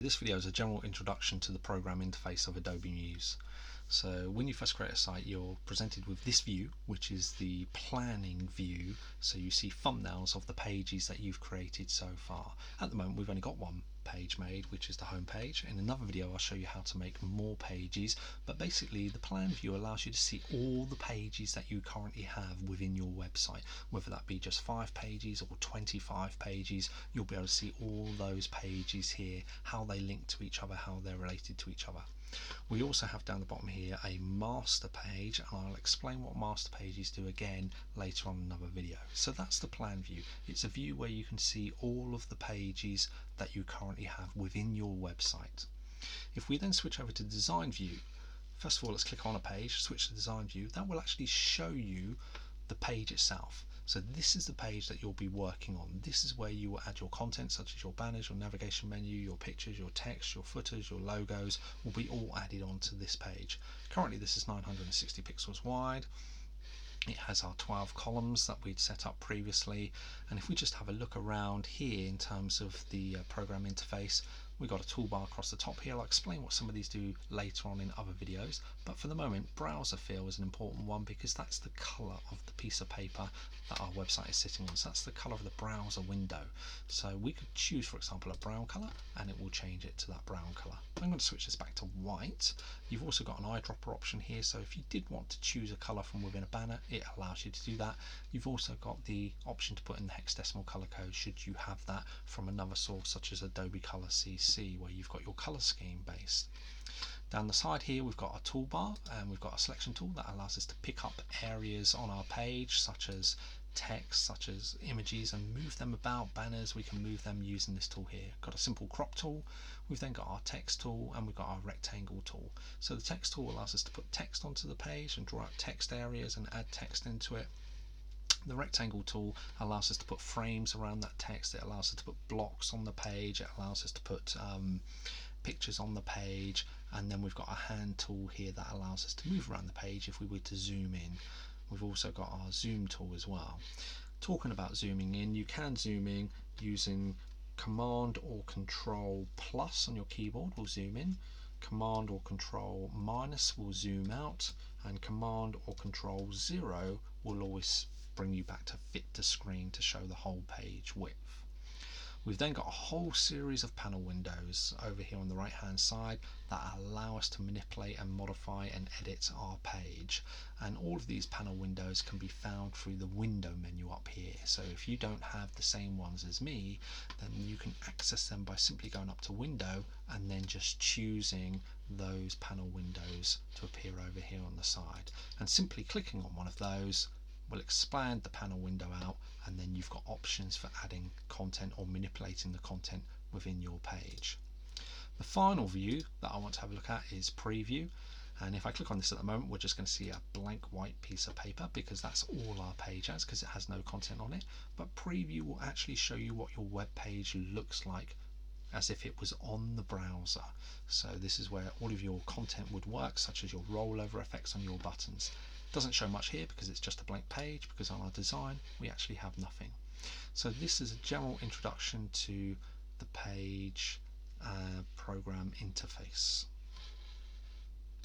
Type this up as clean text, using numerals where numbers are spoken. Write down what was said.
This video is a general introduction to the program interface of Adobe Muse. So when you first create a site, you're presented with this view, which is the planning view. So you see thumbnails of the pages that you've created so far. At the moment, we've only got one page made, which is the home page. In another video, I'll show you how to make more pages. But basically, the plan view allows you to see all the pages that you currently have within your website, whether that be just 5 pages or 25 pages. You'll be able to see all those pages here, how they link to each other, how they're related to each other. We also have down the bottom here a master page, and I'll explain what master pages do again later on in another video. So that's the plan view. It's a view where you can see all of the pages that you currently have within your website. If we then switch over to design view, first of all, let's click on a page, switch to design view. That will actually show you the page itself. So this is the page that you'll be working on. This is where you will add your content, such as your banners, your navigation menu, your pictures, your text, your footers, your logos will be all added onto this page. Currently this is 960 pixels wide. It has our 12 columns that we'd set up previously, and if we just have a look around here in terms of the program interface, we've got a toolbar across the top here. I'll explain what some of these do later on in other videos, but for the moment, browser fill is an important one because that's the color of the piece of paper that our website is sitting on. So that's the color of the browser window. So we could choose, for example, a brown color, and it will change it to that brown color. I'm going to switch this back to white. You've also got an eyedropper option here, so if you did want to choose a color from within a banner, it allows you to do that. You've also got the option to put in the hexadecimal color code should you have that from another source such as Adobe Color CC, where you've got your color scheme based. Down the side here we've got a toolbar, and we've got a selection tool that allows us to pick up areas on our page such as text, such as images, and move them about. Banners, we can move them using this tool here. Got a simple crop tool. We've then got our text tool, and we've got our rectangle tool. So the text tool allows us to put text onto the page and draw out text areas and add text into it. The rectangle tool allows us to put frames around that text. It allows us to put blocks on the page. It allows us to put pictures on the page, and then we've got a hand tool here that allows us to move around the page if we were to zoom in. We've also got our zoom tool as well. Talking about zooming in, you can zoom in using Command or Control plus on your keyboard will zoom in, Command or Control minus will zoom out, and Command or Control 0 will always bring you back to fit to screen to show the whole page width. We've then got a whole series of panel windows over here on the right hand side that allow us to manipulate and modify and edit our page, and all of these panel windows can be found through the window menu up here. So if you don't have the same ones as me, then you can access them by simply going up to window and then just choosing those panel windows to appear over here on the side, and simply clicking on one of those will expand the panel window out, and then you've got options for adding content or manipulating the content within your page. The final view that I want to have a look at is preview, and if I click on this at the moment, we're just going to see a blank white piece of paper because that's all our page has, because it has no content on it. But preview will actually show you what your web page looks like as if it was on the browser. So this is where all of your content would work, such as your rollover effects on your buttons. Doesn't show much here because it's just a blank page, because on our design we actually have nothing. So this is a general introduction to the page program interface.